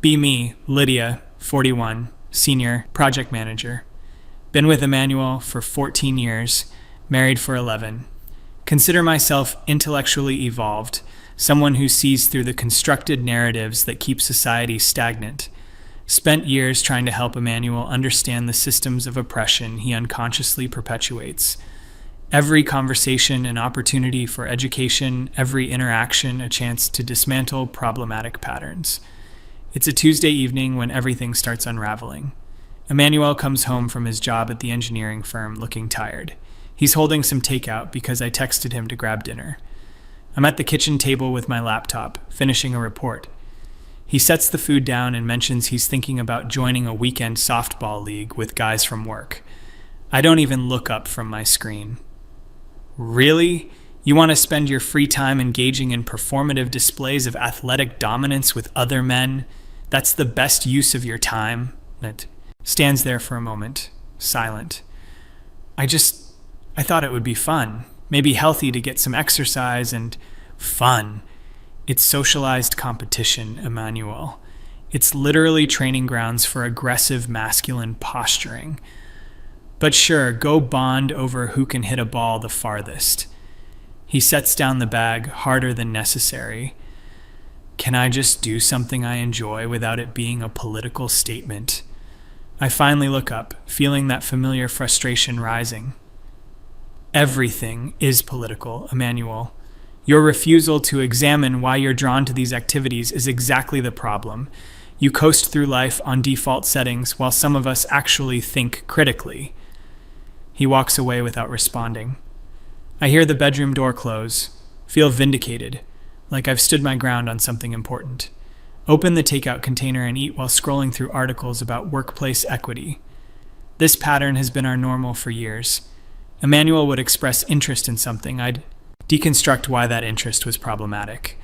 Be me, Lydia, 41, senior project manager. Been with Emmanuel for 14 years, married for 11. Consider myself intellectually evolved, someone who sees through the constructed narratives that keep society stagnant. Spent years trying to help Emmanuel understand the systems of oppression he unconsciously perpetuates. Every conversation an opportunity for education, every interaction a chance to dismantle problematic patterns. It's a Tuesday evening when everything starts unraveling. Emmanuel comes home from his job at the engineering firm looking tired. He's holding some takeout because I texted him to grab dinner. I'm at the kitchen table with my laptop, finishing a report. He sets the food down and mentions he's thinking about joining a weekend softball league with guys from work. I don't even look up from my screen. Really? You want to spend your free time engaging in performative displays of athletic dominance with other men? That's the best use of your time? It stands there for a moment, silent. I thought it would be fun, maybe healthy to get some exercise and fun. It's socialized competition, Emmanuel. It's literally training grounds for aggressive masculine posturing. But sure, go bond over who can hit a ball the farthest. He sets down the bag harder than necessary. Can I just do something I enjoy without it being a political statement? I finally look up, feeling that familiar frustration rising. Everything is political, Emmanuel. Your refusal to examine why you're drawn to these activities is exactly the problem. You coast through life on default settings while some of us actually think critically. He walks away without responding. I hear the bedroom door close, feel vindicated, like I've stood my ground on something important. Open the takeout container and eat while scrolling through articles about workplace equity. This pattern has been our normal for years. Emmanuel would express interest in something. I'd deconstruct why that interest was problematic.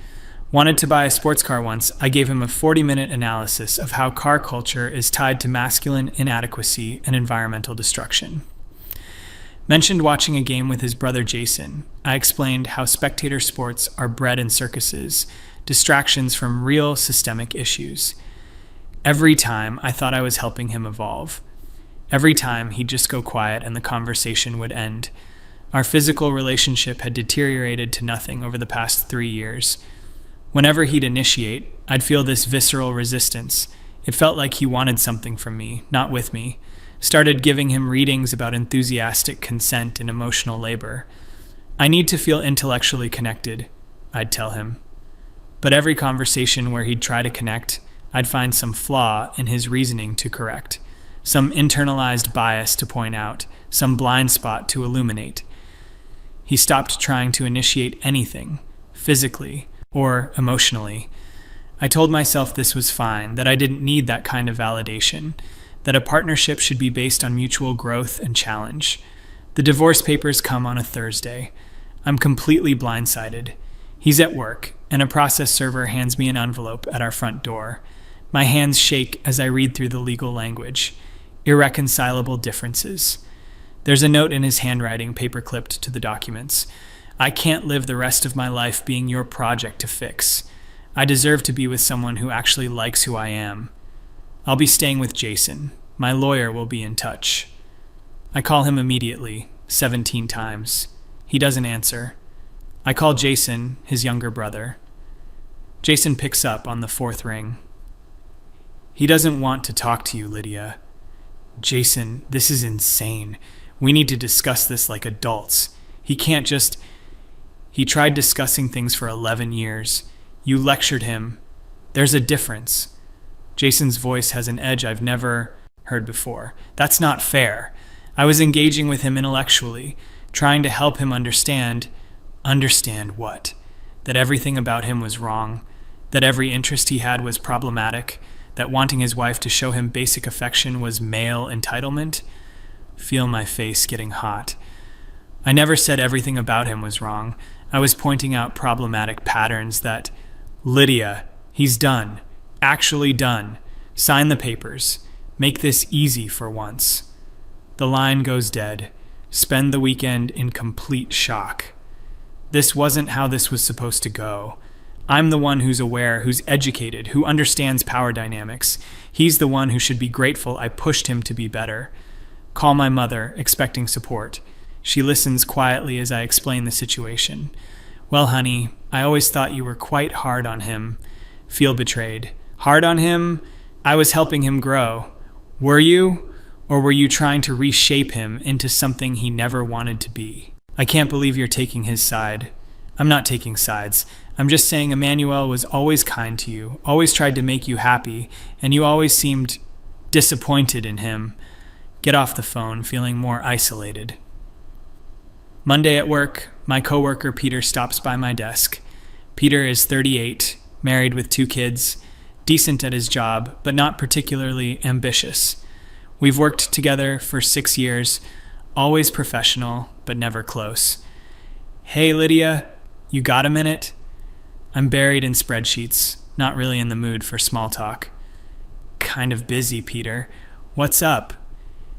Wanted to buy a sports car once, I gave him a 40-minute analysis of how car culture is tied to masculine inadequacy and environmental destruction. Mentioned watching a game with his brother Jason. I explained how spectator sports are bred in circuses, distractions from real systemic issues. Every time, I thought I was helping him evolve. Every time, he'd just go quiet and the conversation would end. Our physical relationship had deteriorated to nothing over the past 3 years. Whenever he'd initiate, I'd feel this visceral resistance. It felt like he wanted something from me, not with me. Started giving him readings about enthusiastic consent and emotional labor. I need to feel intellectually connected, I'd tell him. But every conversation where he'd try to connect, I'd find some flaw in his reasoning to correct, some internalized bias to point out, some blind spot to illuminate. He stopped trying to initiate anything, physically or emotionally. I told myself this was fine, that I didn't need that kind of validation, that a partnership should be based on mutual growth and challenge. The divorce papers come on a Thursday. I'm completely blindsided. He's at work, and a process server hands me an envelope at our front door. My hands shake as I read through the legal language. Irreconcilable differences. There's a note in his handwriting paper-clipped to the documents. I can't live the rest of my life being your project to fix. I deserve to be with someone who actually likes who I am. I'll be staying with Jason. My lawyer will be in touch. I call him immediately, 17 times. He doesn't answer. I call Jason, his younger brother. Jason picks up on the 4th ring. He doesn't want to talk to you, Lydia. Jason, this is insane. We need to discuss this like adults. He can't just... He tried discussing things for 11 years. You lectured him. There's a difference. Jason's voice has an edge I've never heard before. That's not fair. I was engaging with him intellectually, trying to help him understand. Understand what? That everything about him was wrong, that every interest he had was problematic, that wanting his wife to show him basic affection was male entitlement? Feel my face getting hot. I never said everything about him was wrong. I was pointing out problematic patterns that, Lydia, he's done. Actually done. Sign the papers. Make this easy for once. The line goes dead. Spend the weekend in complete shock. This wasn't how this was supposed to go. I'm the one who's aware, who's educated, who understands power dynamics. He's the one who should be grateful I pushed him to be better. Call my mother, expecting support. She listens quietly as I explain the situation. Well, honey, I always thought you were quite hard on him. Feel betrayed. Hard on him? I was helping him grow. Were you? Or were you trying to reshape him into something he never wanted to be? I can't believe you're taking his side. I'm not taking sides. I'm just saying Emmanuel was always kind to you, always tried to make you happy, and you always seemed disappointed in him. Get off the phone, feeling more isolated. Monday at work, my coworker Peter stops by my desk. Peter is 38, married with 2 kids, decent at his job, but not particularly ambitious. We've worked together for 6 years, always professional, but never close. Hey, Lydia, you got a minute? I'm buried in spreadsheets, not really in the mood for small talk. Kind of busy, Peter. What's up?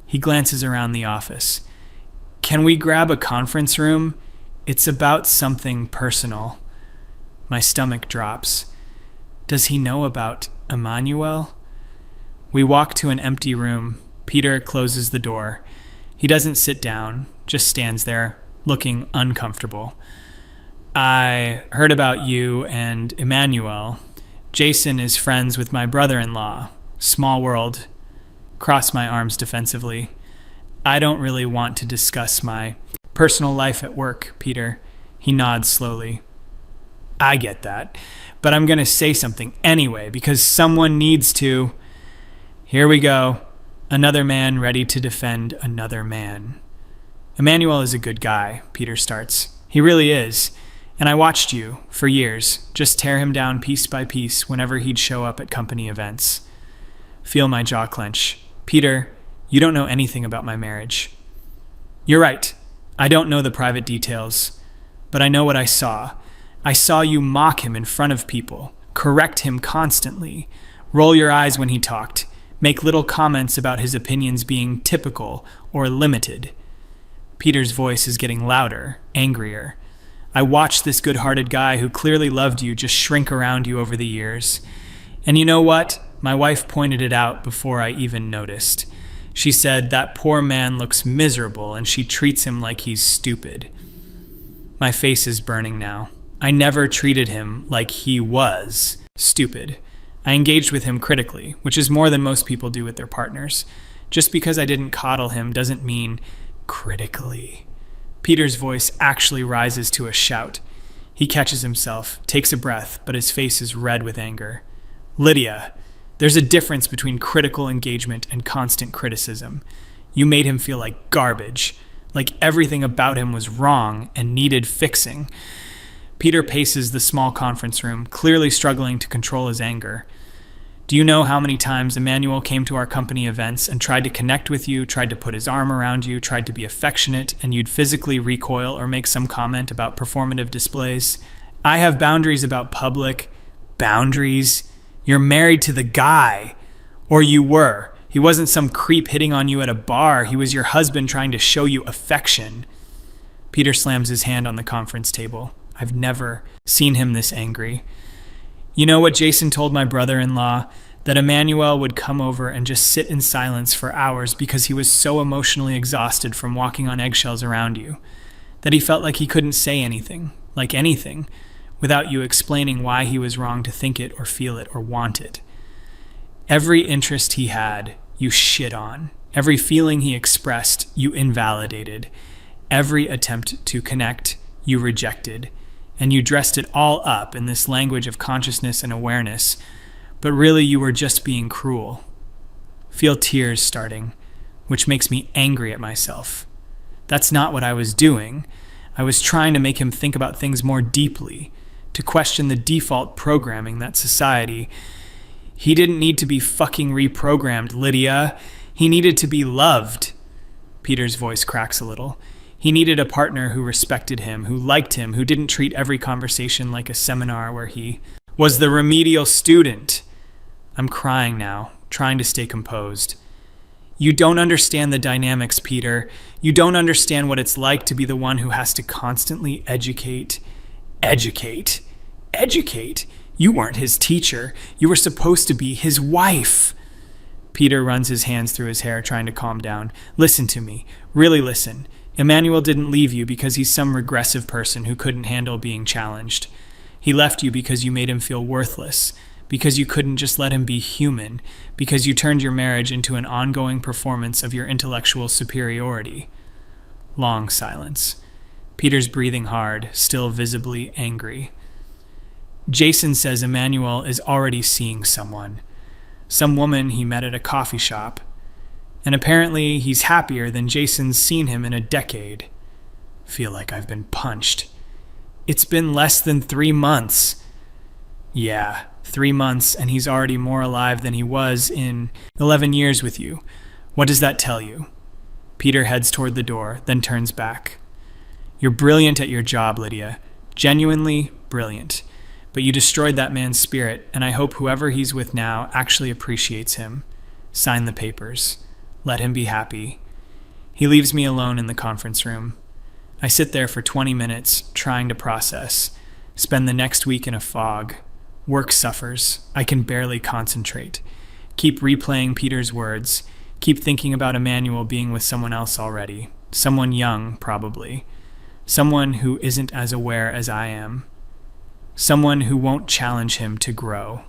He glances around the office. Can we grab a conference room? It's about something personal. My stomach drops. Does he know about Emmanuel? We walk to an empty room. Peter closes the door. He doesn't sit down, just stands there, looking uncomfortable. I heard about you and Emmanuel. Jason is friends with my brother-in-law. Small world. Cross my arms defensively. I don't really want to discuss my personal life at work, Peter. He nods slowly. I get that, but I'm going to say something anyway because someone needs to. Here we go. Another man ready to defend another man. Emmanuel is a good guy, Peter starts. He really is. And I watched you, for years, just tear him down piece by piece whenever he'd show up at company events. Feel my jaw clench. Peter, you don't know anything about my marriage. You're right. I don't know the private details, but I know what I saw. I saw you mock him in front of people, correct him constantly, roll your eyes when he talked, make little comments about his opinions being typical or limited. Peter's voice is getting louder, angrier. I watched this good-hearted guy who clearly loved you just shrink around you over the years. And you know what? My wife pointed it out before I even noticed. She said that poor man looks miserable and she treats him like he's stupid. My face is burning now. I never treated him like he was stupid. I engaged with him critically, which is more than most people do with their partners. Just because I didn't coddle him doesn't mean critically. Peter's voice actually rises to a shout. He catches himself, takes a breath, but his face is red with anger. Lydia, there's a difference between critical engagement and constant criticism. You made him feel like garbage, like everything about him was wrong and needed fixing. Peter paces the small conference room, clearly struggling to control his anger. Do you know how many times Emmanuel came to our company events and tried to connect with you, tried to put his arm around you, tried to be affectionate, and you'd physically recoil or make some comment about performative displays? I have boundaries about public. Boundaries? You're married to the guy. Or you were. He wasn't some creep hitting on you at a bar. He was your husband trying to show you affection. Peter slams his hand on the conference table. I've never seen him this angry. You know what Jason told my brother-in-law? That Emmanuel would come over and just sit in silence for hours because he was so emotionally exhausted from walking on eggshells around you. That he felt like he couldn't say anything, like anything, without you explaining why he was wrong to think it or feel it or want it. Every interest he had, you shit on. Every feeling he expressed, you invalidated. Every attempt to connect, you rejected. And you dressed it all up in this language of consciousness and awareness, but really you were just being cruel. Feel tears starting, which makes me angry at myself. That's not what I was doing. I was trying to make him think about things more deeply, to question the default programming that society. He didn't need to be fucking reprogrammed, Lydia. He needed to be loved. Peter's voice cracks a little. He needed a partner who respected him, who liked him, who didn't treat every conversation like a seminar where he was the remedial student. I'm crying now, trying to stay composed. You don't understand the dynamics, Peter. You don't understand what it's like to be the one who has to constantly educate, Educate? You weren't his teacher. You were supposed to be his wife. Peter runs his hands through his hair, trying to calm down. Listen to me. Really listen. Emmanuel didn't leave you because he's some regressive person who couldn't handle being challenged. He left you because you made him feel worthless, because you couldn't just let him be human, because you turned your marriage into an ongoing performance of your intellectual superiority. Long silence. Peter's breathing hard, still visibly angry. Jason says Emmanuel is already seeing someone. Some woman he met at a coffee shop. And apparently he's happier than Jason's seen him in a decade. Feel like I've been punched. It's been less than 3 months. Yeah, 3 months, and he's already more alive than he was in 11 years with you. What does that tell you? Peter heads toward the door, then turns back. You're brilliant at your job, Lydia. Genuinely brilliant. But you destroyed that man's spirit, and I hope whoever he's with now actually appreciates him. Sign the papers. Let him be happy. He leaves me alone in the conference room. I sit there for 20 minutes, trying to process. Spend the next week in a fog. Work suffers. I can barely concentrate. Keep replaying Peter's words. Keep thinking about Emmanuel being with someone else already. Someone young, probably. Someone who isn't as aware as I am. Someone who won't challenge him to grow.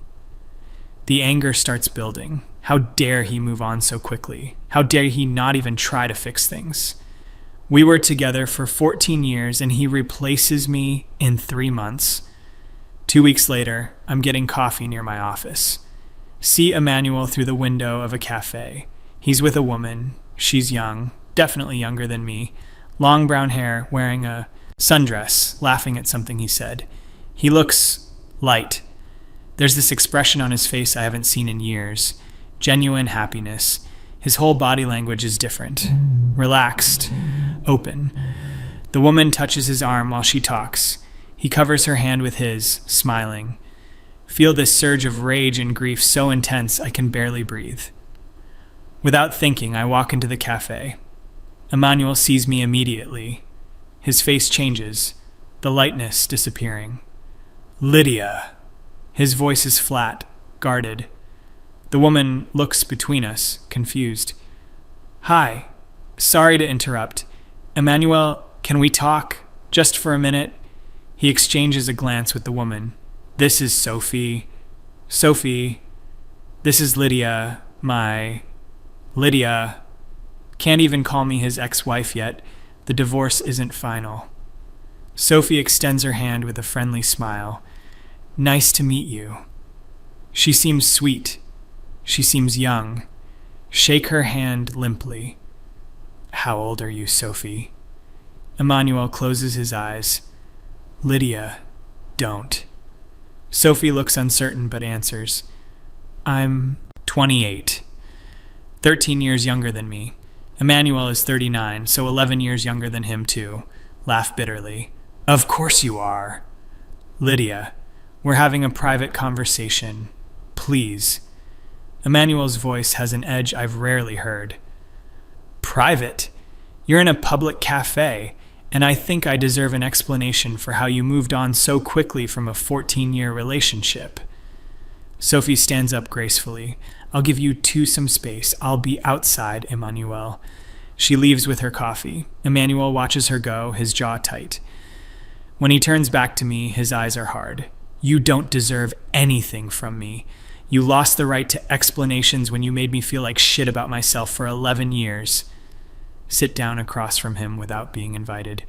The anger starts building. How dare he move on so quickly? How dare he not even try to fix things? We were together for 14 years and he replaces me in 3 months. 2 weeks later, I'm getting coffee near my office. See Emmanuel through the window of a cafe. He's with a woman. She's young, definitely younger than me. Long brown hair, wearing a sundress, laughing at something he said. He looks light. There's this expression on his face I haven't seen in years. Genuine happiness. His whole body language is different. Relaxed. Open. The woman touches his arm while she talks. He covers her hand with his, smiling. Feel this surge of rage and grief so intense I can barely breathe. Without thinking, I walk into the cafe. Emmanuel sees me immediately. His face changes, the lightness disappearing. Lydia. His voice is flat, guarded. The woman looks between us, confused. Hi. Sorry to interrupt. Emmanuel, can we talk? Just for a minute? He exchanges a glance with the woman. This is Sophie. Sophie. This is Lydia, Lydia. Can't even call me his ex-wife yet. The divorce isn't final. Sophie extends her hand with a friendly smile. Nice to meet you. She seems sweet. She seems young. Shake her hand limply. How old are you, Sophie? Emmanuel closes his eyes. Lydia, don't. Sophie looks uncertain but answers. I'm 28. 13 years younger than me. Emmanuel is 39, so 11 years younger than him too. Laugh bitterly. Of course you are. Lydia, we're having a private conversation. Please. Emmanuel's voice has an edge I've rarely heard. Private? You're in a public cafe, and I think I deserve an explanation for how you moved on so quickly from a 14-year relationship. Sophie stands up gracefully. I'll give you some space. I'll be outside, Emmanuel. She leaves with her coffee. Emmanuel watches her go, his jaw tight. When he turns back to me, his eyes are hard. You don't deserve anything from me. You lost the right to explanations when you made me feel like shit about myself for 11 years. Sit down across from him without being invited.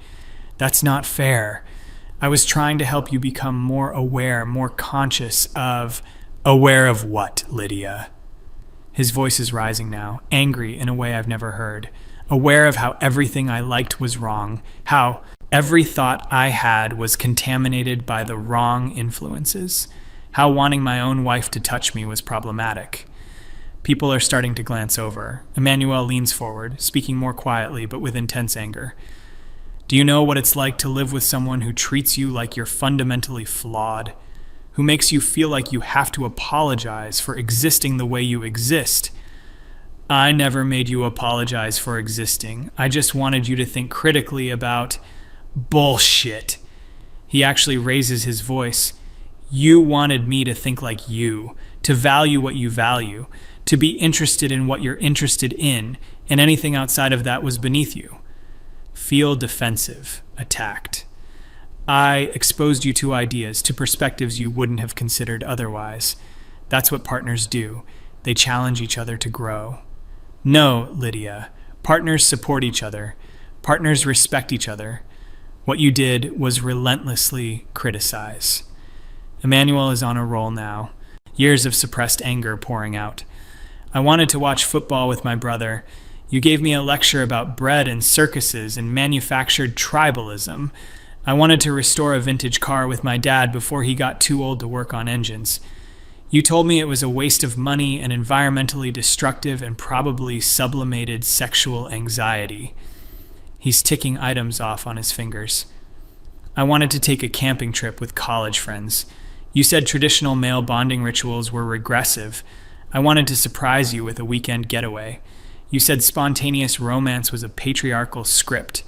That's not fair. I was trying to help you become more aware, more conscious of... Aware of what, Lydia? His voice is rising now, angry in a way I've never heard. Aware of how everything I liked was wrong, how every thought I had was contaminated by the wrong influences, how wanting my own wife to touch me was problematic. People are starting to glance over. Emmanuel leans forward, speaking more quietly but with intense anger. Do you know what it's like to live with someone who treats you like you're fundamentally flawed? Who makes you feel like you have to apologize for existing the way you exist? I never made you apologize for existing. I just wanted you to think critically about bullshit. He actually raises his voice. You wanted me to think like you, to value what you value, to be interested in what you're interested in, and anything outside of that was beneath you. Feel defensive, attacked. I exposed you to ideas, to perspectives you wouldn't have considered otherwise. That's what partners do. They challenge each other to grow. No, Lydia. Partners support each other. Partners respect each other. What you did was relentlessly criticize. Emmanuel is on a roll now. Years of suppressed anger pouring out. I wanted to watch football with my brother. You gave me a lecture about bread and circuses and manufactured tribalism. I wanted to restore a vintage car with my dad before he got too old to work on engines. You told me it was a waste of money and environmentally destructive and probably sublimated sexual anxiety. He's ticking items off on his fingers. I wanted to take a camping trip with college friends. You said traditional male bonding rituals were regressive. I wanted to surprise you with a weekend getaway. You said spontaneous romance was a patriarchal script.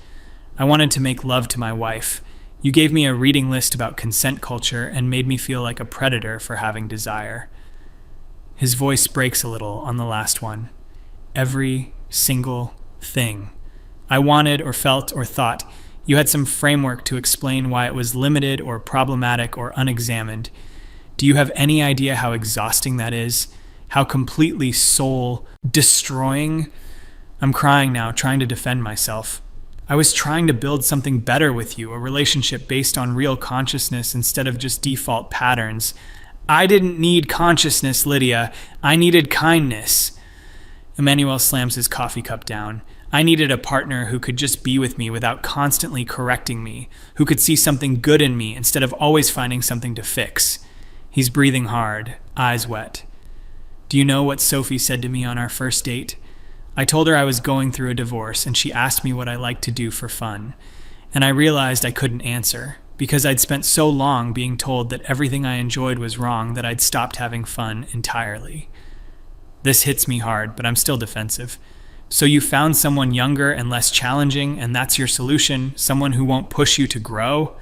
I wanted to make love to my wife. You gave me a reading list about consent culture and made me feel like a predator for having desire. His voice breaks a little on the last one. Every single thing. I wanted or felt or thought you had some framework to explain why it was limited or problematic or unexamined. Do you have any idea how exhausting that is? How completely soul-destroying? I'm crying now, trying to defend myself. I was trying to build something better with you, a relationship based on real consciousness instead of just default patterns. I didn't need consciousness, Lydia. I needed kindness. Emmanuel slams his coffee cup down. I needed a partner who could just be with me without constantly correcting me, who could see something good in me instead of always finding something to fix. He's breathing hard, eyes wet. Do you know what Sophie said to me on our first date? I told her I was going through a divorce, and she asked me what I liked to do for fun. And I realized I couldn't answer, because I'd spent so long being told that everything I enjoyed was wrong that I'd stopped having fun entirely. This hits me hard, but I'm still defensive. So you found someone younger and less challenging, and that's your solution? Someone who won't push you to grow?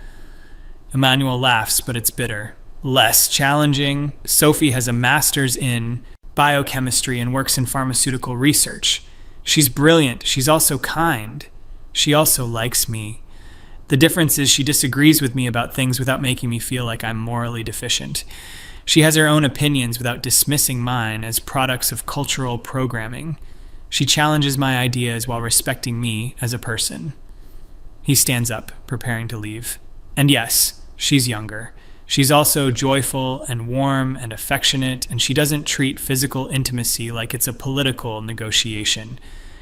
Emmanuel laughs, but it's bitter. Less challenging? Sophie has a master's in biochemistry and works in pharmaceutical research. She's brilliant. She's also kind. She also likes me. The difference is she disagrees with me about things without making me feel like I'm morally deficient. She has her own opinions without dismissing mine as products of cultural programming. She challenges my ideas while respecting me as a person. He stands up, preparing to leave. And yes, she's younger. She's also joyful and warm and affectionate, and she doesn't treat physical intimacy like it's a political negotiation.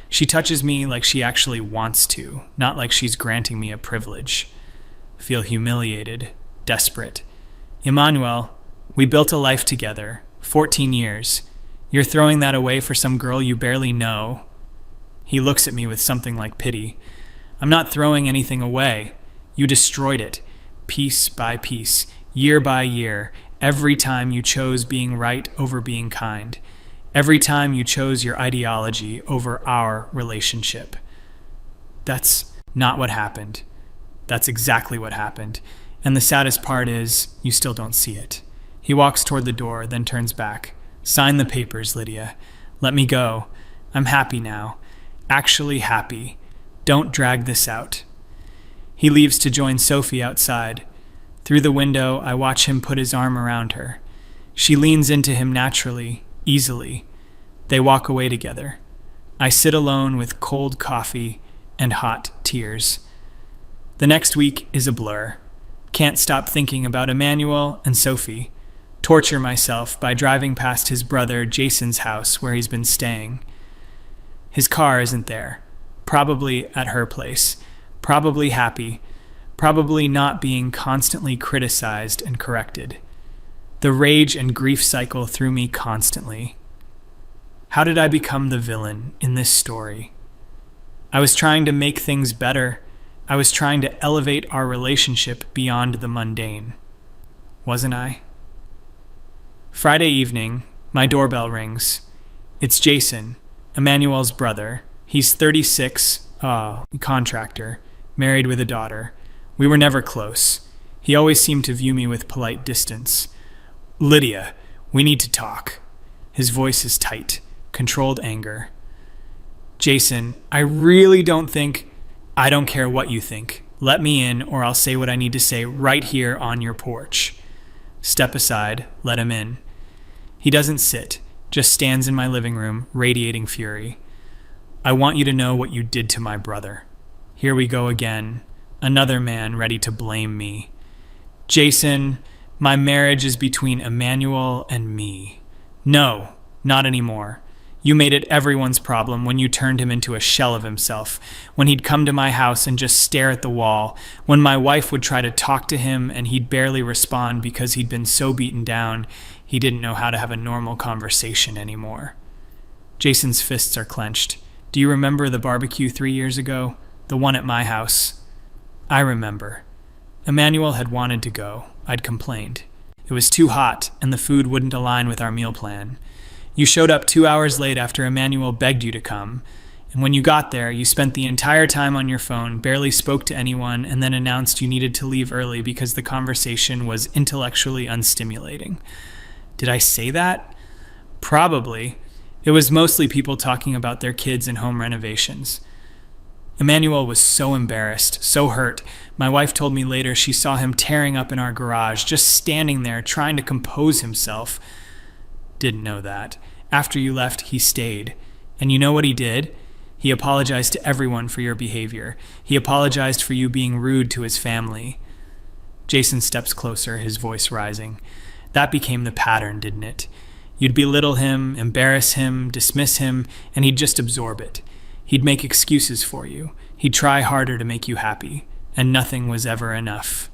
She touches me like she actually wants to, not like she's granting me a privilege. I feel humiliated, desperate. Emmanuel, we built a life together, 14 years. You're throwing that away for some girl you barely know. He looks at me with something like pity. I'm not throwing anything away. You destroyed it, piece by piece. Year by year, every time you chose being right over being kind. Every time you chose your ideology over our relationship. That's not what happened. That's exactly what happened. And the saddest part is, you still don't see it. He walks toward the door, then turns back. Sign the papers, Lydia. Let me go. I'm happy now. Actually happy. Don't drag this out. He leaves to join Sophie outside. Through the window, I watch him put his arm around her. She leans into him naturally, easily. They walk away together. I sit alone with cold coffee and hot tears. The next week is a blur. Can't stop thinking about Emmanuel and Sophie. Torture myself by driving past his brother Jason's house where he's been staying. His car isn't there. Probably at her place. Probably happy. Probably not being constantly criticized and corrected. The rage and grief cycle through me constantly. How did I become the villain in this story? I was trying to make things better. I was trying to elevate our relationship beyond the mundane. Wasn't I? Friday evening, my doorbell rings. It's Jason, Emmanuel's brother. He's 36, contractor, married with a daughter. We were never close. He always seemed to view me with polite distance. "Lydia, we need to talk." His voice is tight, controlled anger. "Jason, I really don't think—" "I don't care what you think. Let me in, or I'll say what I need to say right here on your porch." Step aside, let him in. He doesn't sit, just stands in my living room, radiating fury. "I want you to know what you did to my brother." Here we go again. Another man ready to blame me. "Jason, my marriage is between Emmanuel and me." "No, not anymore. You made it everyone's problem when you turned him into a shell of himself, when he'd come to my house and just stare at the wall, when my wife would try to talk to him and he'd barely respond because he'd been so beaten down he didn't know how to have a normal conversation anymore." Jason's fists are clenched. "Do you remember the barbecue 3 years ago? The one at my house?" I remember. Emmanuel had wanted to go. I'd complained. It was too hot, and the food wouldn't align with our meal plan. You showed up 2 hours late after Emmanuel begged you to come, and when you got there, you spent the entire time on your phone, barely spoke to anyone, and then announced you needed to leave early because the conversation was intellectually unstimulating. Did I say that? Probably. It was mostly people talking about their kids and home renovations. Emmanuel was so embarrassed, so hurt. My wife told me later she saw him tearing up in our garage, just standing there trying to compose himself. Didn't know that. After you left, he stayed. And you know what he did? He apologized to everyone for your behavior. He apologized for you being rude to his family. Jason steps closer, his voice rising. That became the pattern, didn't it? You'd belittle him, embarrass him, dismiss him, and he'd just absorb it. He'd make excuses for you. He'd try harder to make you happy, and nothing was ever enough.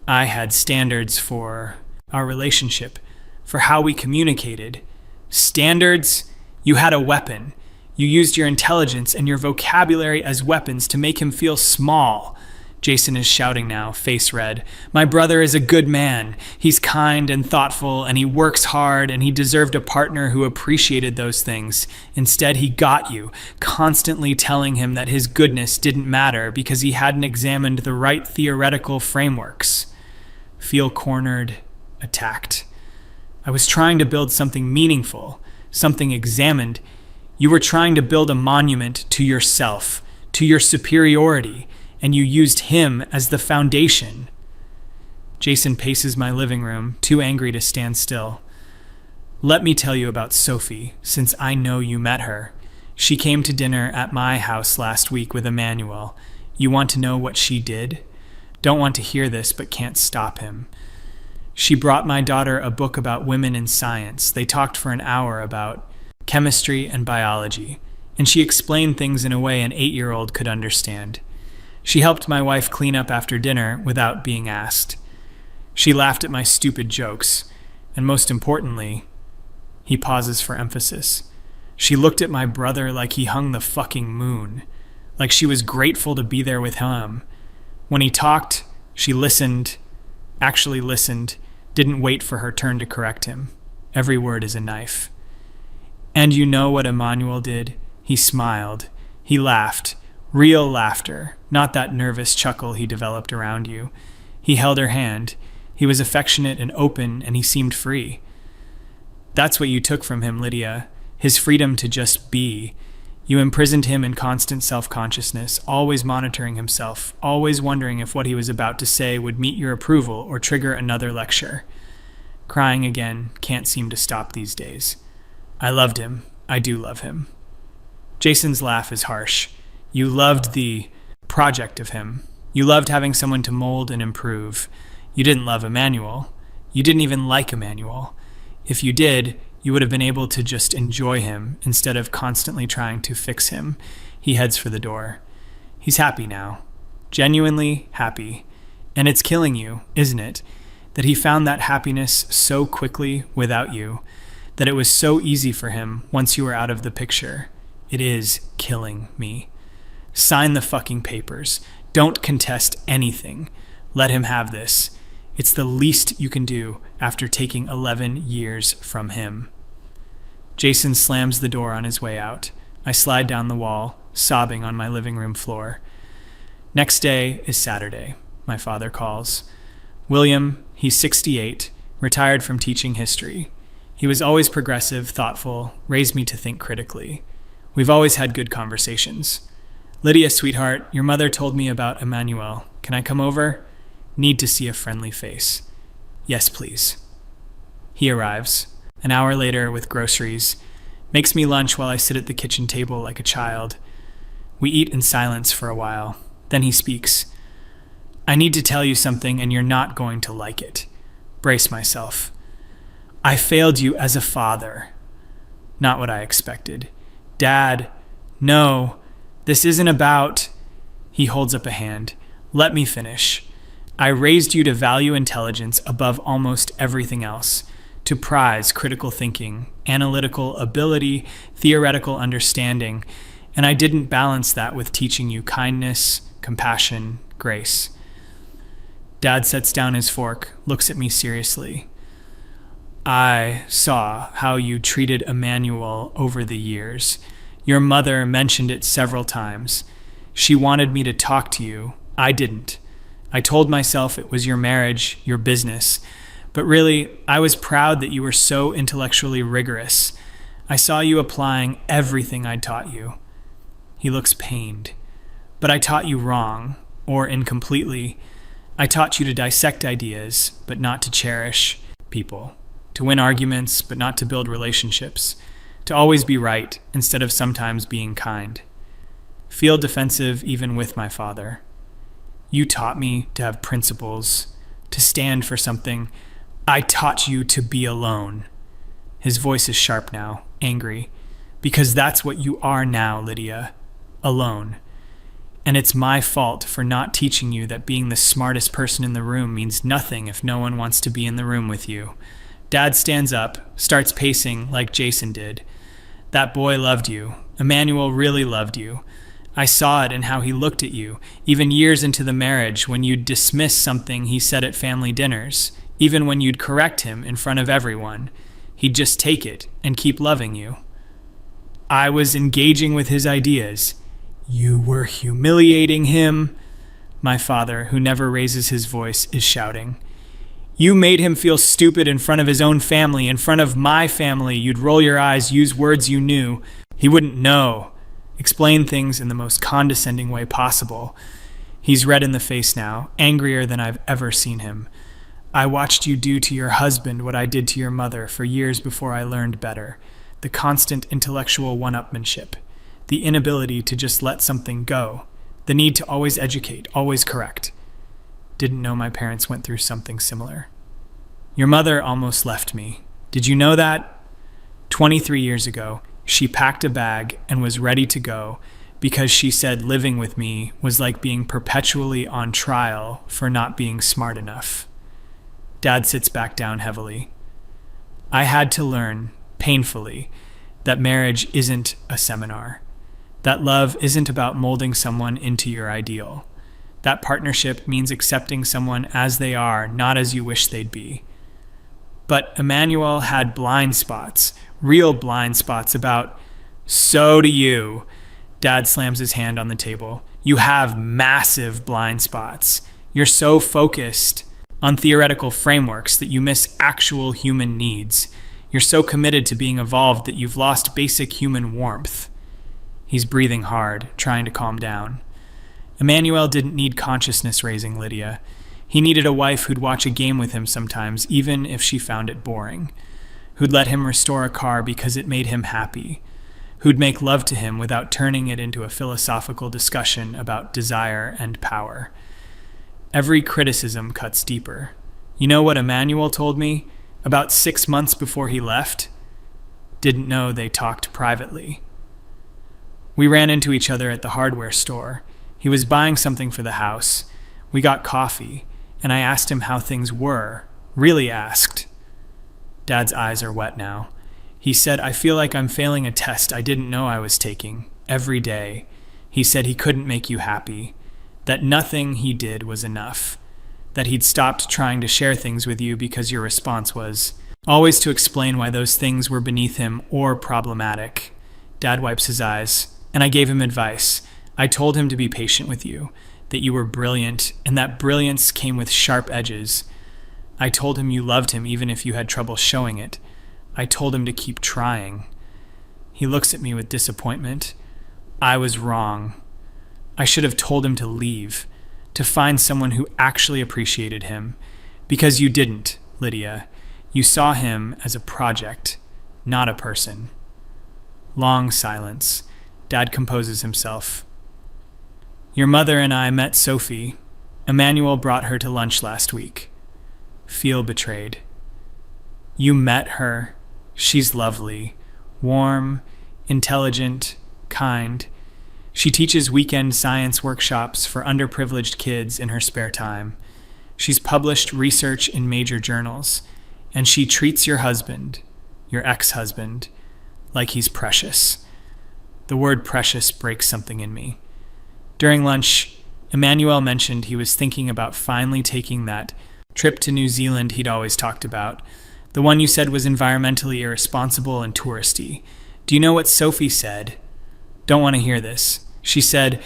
I had standards for our relationship, for how we communicated. Standards? You had a weapon. You used your intelligence and your vocabulary as weapons to make him feel small. Jason is shouting now, face red. My brother is a good man. He's kind and thoughtful, and he works hard, and he deserved a partner who appreciated those things. Instead, he got you, constantly telling him that his goodness didn't matter because he hadn't examined the right theoretical frameworks. Feel cornered, attacked. I was trying to build something meaningful, something examined. You were trying to build a monument to yourself, to your superiority, and you used him as the foundation. Jason paces my living room, too angry to stand still. Let me tell you about Sophie, since I know you met her. She came to dinner at my house last week with Emmanuel. You want to know what she did? Don't want to hear this, but can't stop him. She brought my daughter a book about women in science. They talked for an hour about chemistry and biology, and she explained things in a way an 8-year-old could understand. She helped my wife clean up after dinner without being asked. She laughed at my stupid jokes, and most importantly, he pauses for emphasis. She looked at my brother like he hung the fucking moon, like she was grateful to be there with him. When he talked, she listened, actually listened, didn't wait for her turn to correct him. Every word is a knife. And you know what Emmanuel did? He smiled. He laughed. Real laughter, not that nervous chuckle he developed around you. He held her hand. He was affectionate and open, and he seemed free. That's what you took from him, Lydia. His freedom to just be. You imprisoned him in constant self-consciousness, always monitoring himself, always wondering if what he was about to say would meet your approval or trigger another lecture. Crying again, can't seem to stop these days. I loved him. I do love him. Jason's laugh is harsh. You loved the project of him. You loved having someone to mold and improve. You didn't love Emmanuel. You didn't even like Emmanuel. If you did, you would have been able to just enjoy him instead of constantly trying to fix him. He heads for the door. He's happy now. Genuinely happy. And it's killing you, isn't it? That he found that happiness so quickly without you. That it was so easy for him once you were out of the picture. It is killing me. Sign the fucking papers. Don't contest anything. Let him have this. It's the least you can do after taking 11 years from him. Jason slams the door on his way out. I slide down the wall, sobbing on my living room floor. Next day is Saturday. My father calls. William, he's 68, retired from teaching history. He was always progressive, thoughtful, raised me to think critically. We've always had good conversations. Lydia, sweetheart, your mother told me about Emmanuel. Can I come over? Need to see a friendly face. Yes, please. He arrives, an hour later with groceries, makes me lunch while I sit at the kitchen table like a child. We eat in silence for a while. Then he speaks. I need to tell you something and you're not going to like it. Brace myself. I failed you as a father. Not what I expected. Dad, no, this isn't about... He holds up a hand. Let me finish. I raised you to value intelligence above almost everything else, to prize critical thinking, analytical ability, theoretical understanding, and I didn't balance that with teaching you kindness, compassion, grace. Dad sets down his fork, looks at me seriously. I saw how you treated Emmanuel over the years. Your mother mentioned it several times. She wanted me to talk to you. I didn't. I told myself it was your marriage, your business. But really, I was proud that you were so intellectually rigorous. I saw you applying everything I taught you. He looks pained. But I taught you wrong, or incompletely. I taught you to dissect ideas, but not to cherish people. To win arguments, but not to build relationships. To always be right, instead of sometimes being kind. Feel defensive even with my father. You taught me to have principles, to stand for something. I taught you to be alone. His voice is sharp now, angry. Because that's what you are now, Lydia. Alone. And it's my fault for not teaching you that being the smartest person in the room means nothing if no one wants to be in the room with you. Dad stands up, starts pacing like Jason did. That boy loved you. Emmanuel really loved you. I saw it in how he looked at you, even years into the marriage when you'd dismiss something he said at family dinners, even when you'd correct him in front of everyone. He'd just take it and keep loving you. I was engaging with his ideas. You were humiliating him. My father, who never raises his voice, is shouting. You made him feel stupid in front of his own family, in front of my family. You'd roll your eyes, use words you knew. He wouldn't know. Explain things in the most condescending way possible. He's red in the face now, angrier than I've ever seen him. I watched you do to your husband what I did to your mother for years before I learned better. The constant intellectual one-upmanship. The inability to just let something go. The need to always educate, always correct. Didn't know my parents went through something similar. Your mother almost left me. Did you know that? 23 years ago, she packed a bag and was ready to go because she said living with me was like being perpetually on trial for not being smart enough. Dad sits back down heavily. I had to learn, painfully, that marriage isn't a seminar. That love isn't about molding someone into your ideal. That partnership means accepting someone as they are, not as you wish they'd be. But Emmanuel had blind spots, real blind spots about, so do you. Dad slams his hand on the table. You have massive blind spots. You're so focused on theoretical frameworks that you miss actual human needs. You're so committed to being evolved that you've lost basic human warmth. He's breathing hard, trying to calm down. Emmanuel didn't need consciousness raising, Lydia. He needed a wife who'd watch a game with him sometimes, even if she found it boring. Who'd let him restore a car because it made him happy. Who'd make love to him without turning it into a philosophical discussion about desire and power. Every criticism cuts deeper. You know what Emmanuel told me? About 6 months before he left? Didn't know they talked privately. We ran into each other at the hardware store. He was buying something for the house. We got coffee, and I asked him how things were. Really asked. Dad's eyes are wet now. He said, I feel like I'm failing a test I didn't know I was taking, every day. He said he couldn't make you happy, that nothing he did was enough, that he'd stopped trying to share things with you because your response was always to explain why those things were beneath him or problematic. Dad wipes his eyes, and I gave him advice. I told him to be patient with you, that you were brilliant, and that brilliance came with sharp edges. I told him you loved him even if you had trouble showing it. I told him to keep trying. He looks at me with disappointment. I was wrong. I should have told him to leave, to find someone who actually appreciated him. Because you didn't, Lydia. You saw him as a project, not a person. Long silence. Dad composes himself. Your mother and I met Sophie. Emmanuel brought her to lunch last week. Feel betrayed. You met her. She's lovely, warm, intelligent, kind. She teaches weekend science workshops for underprivileged kids in her spare time. She's published research in major journals, and she treats your husband, your ex-husband, like he's precious. The word precious breaks something in me. During lunch, Emmanuel mentioned he was thinking about finally taking that trip to New Zealand he'd always talked about, the one you said was environmentally irresponsible and touristy. Do you know what Sophie said? Don't want to hear this. She said,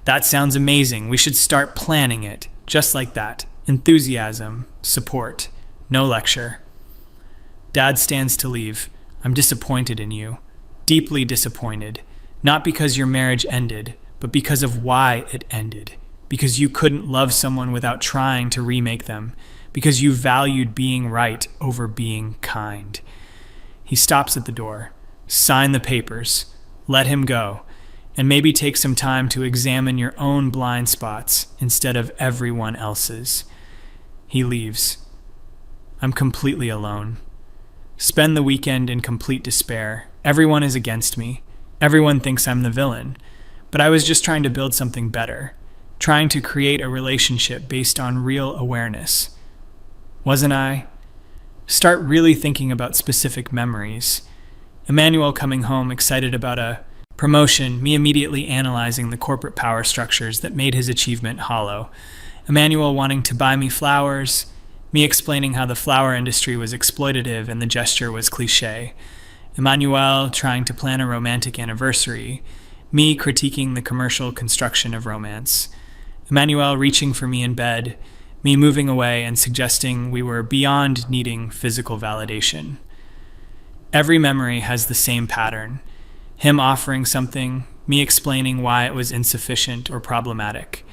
that sounds amazing. We should start planning it. Just like that. Enthusiasm, support, no lecture. Dad stands to leave. I'm disappointed in you. Deeply disappointed. Not because your marriage ended, but because of why it ended. Because you couldn't love someone without trying to remake them. Because you valued being right over being kind. He stops at the door. Sign the papers. Let him go. And maybe take some time to examine your own blind spots instead of everyone else's. He leaves. I'm completely alone. Spend the weekend in complete despair. Everyone is against me. Everyone thinks I'm the villain. But I was just trying to build something better. Trying to create a relationship based on real awareness. Wasn't I? Start really thinking about specific memories. Emmanuel coming home excited about a promotion, me immediately analyzing the corporate power structures that made his achievement hollow. Emmanuel wanting to buy me flowers, me explaining how the flower industry was exploitative and the gesture was cliché. Emmanuel trying to plan a romantic anniversary, me critiquing the commercial construction of romance. Emmanuel reaching for me in bed, me moving away and suggesting we were beyond needing physical validation. Every memory has the same pattern. Him offering something, me explaining why it was insufficient or problematic.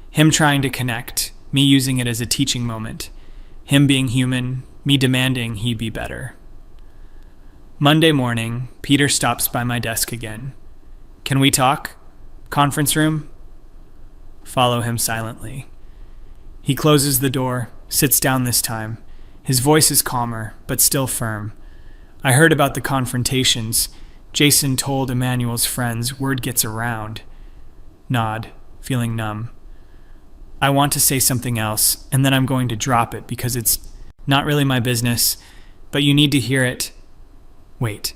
Him trying to connect, me using it as a teaching moment. Him being human, me demanding he be better. Monday morning, Peter stops by my desk again. Can we talk? Conference room? Follow him silently. He closes the door, sits down this time. His voice is calmer, but still firm. I heard about the confrontations. Jason told Emmanuel's friends word gets around. Nod, feeling numb. I want to say something else, and then I'm going to drop it because it's not really my business, but you need to hear it. Wait.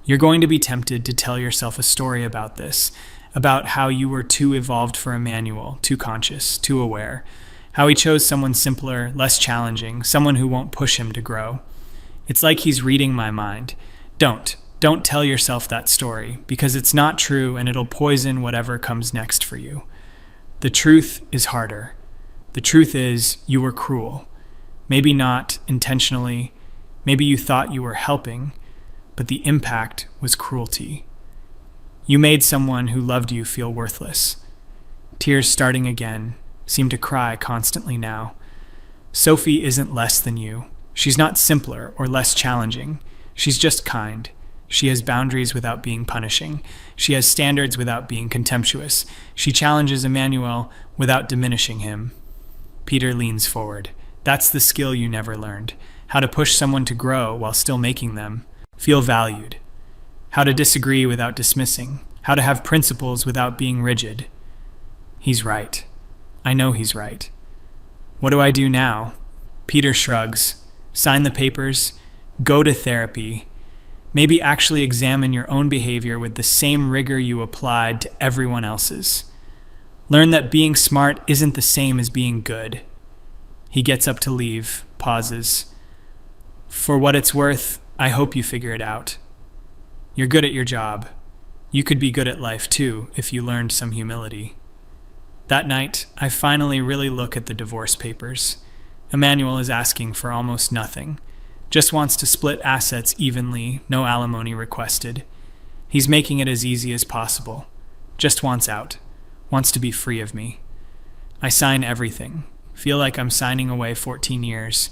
You're going to be tempted to tell yourself a story about this, about how you were too evolved for Emmanuel, too conscious, too aware, how he chose someone simpler, less challenging, someone who won't push him to grow. It's like he's reading my mind. Don't tell yourself that story, because it's not true and it'll poison whatever comes next for you. The truth is harder. The truth is you were cruel. Maybe not intentionally, maybe you thought you were helping, but the impact was cruelty. You made someone who loved you feel worthless. Tears starting again, seem to cry constantly now. Sophie isn't less than you. She's not simpler or less challenging. She's just kind. She has boundaries without being punishing. She has standards without being contemptuous. She challenges Emmanuel without diminishing him. Peter leans forward. That's the skill you never learned. How to push someone to grow while still making them feel valued. How to disagree without dismissing. How to have principles without being rigid. He's right. I know he's right. What do I do now? Peter shrugs. Sign the papers. Go to therapy. Maybe actually examine your own behavior with the same rigor you applied to everyone else's. Learn that being smart isn't the same as being good. He gets up to leave, pauses. For what it's worth, I hope you figure it out. You're good at your job. You could be good at life too if you learned some humility. That night, I finally really look at the divorce papers. Emmanuel is asking for almost nothing. Just wants to split assets evenly, no alimony requested. He's making it as easy as possible. Just wants out. Wants to be free of me. I sign everything. Feel like I'm signing away 14 years.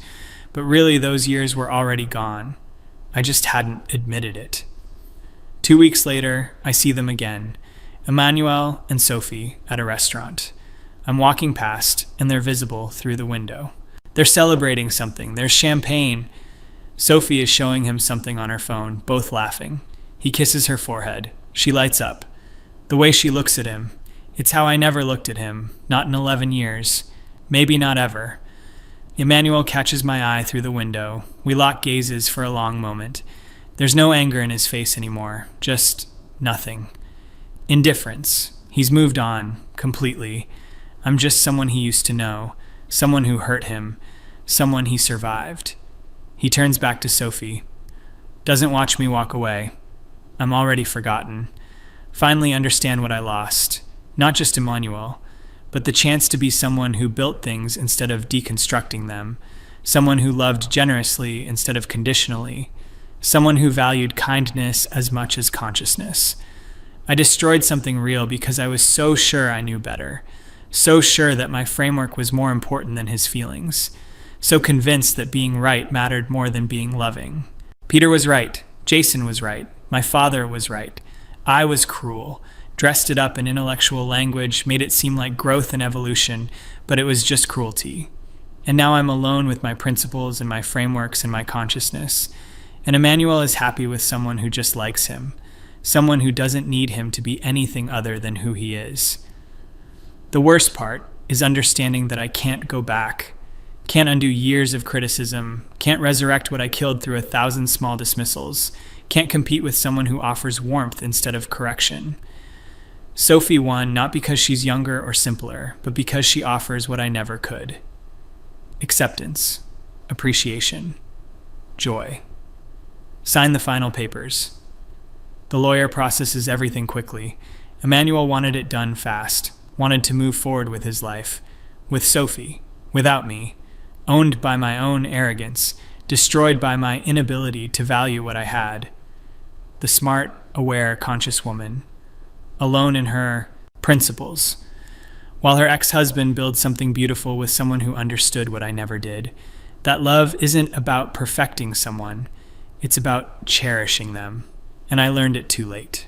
But really, those years were already gone. I just hadn't admitted it. 2 weeks later, I see them again. Emmanuel and Sophie at a restaurant. I'm walking past, and they're visible through the window. They're celebrating something. There's champagne. Sophie is showing him something on her phone, both laughing. He kisses her forehead. She lights up. The way she looks at him. It's how I never looked at him, not in 11 years. Maybe not ever. Emmanuel catches my eye through the window. We lock gazes for a long moment. There's no anger in his face anymore, just nothing. Indifference. He's moved on, completely. I'm just someone he used to know, someone who hurt him, someone he survived. He turns back to Sophie. Doesn't watch me walk away. I'm already forgotten. Finally understand what I lost. Not just Emmanuel, but the chance to be someone who built things instead of deconstructing them, someone who loved generously instead of conditionally, someone who valued kindness as much as consciousness. I destroyed something real because I was so sure I knew better, so sure that my framework was more important than his feelings, so convinced that being right mattered more than being loving. Peter was right. Jason was right. My father was right. I was cruel, dressed it up in intellectual language, made it seem like growth and evolution, but it was just cruelty. And now I'm alone with my principles and my frameworks and my consciousness. And Emmanuel is happy with someone who just likes him, someone who doesn't need him to be anything other than who he is. The worst part is understanding that I can't go back, can't undo years of criticism, can't resurrect what I killed through 1,000 small dismissals, can't compete with someone who offers warmth instead of correction. Sophie won not because she's younger or simpler, but because she offers what I never could. Acceptance, appreciation, joy. Sign the final papers. The lawyer processes everything quickly. Emmanuel wanted it done fast, wanted to move forward with his life, with Sophie, without me, owned by my own arrogance, destroyed by my inability to value what I had. The smart, aware, conscious woman, alone in her principles, while her ex-husband builds something beautiful with someone who understood what I never did. That love isn't about perfecting someone, it's about cherishing them, and I learned it too late.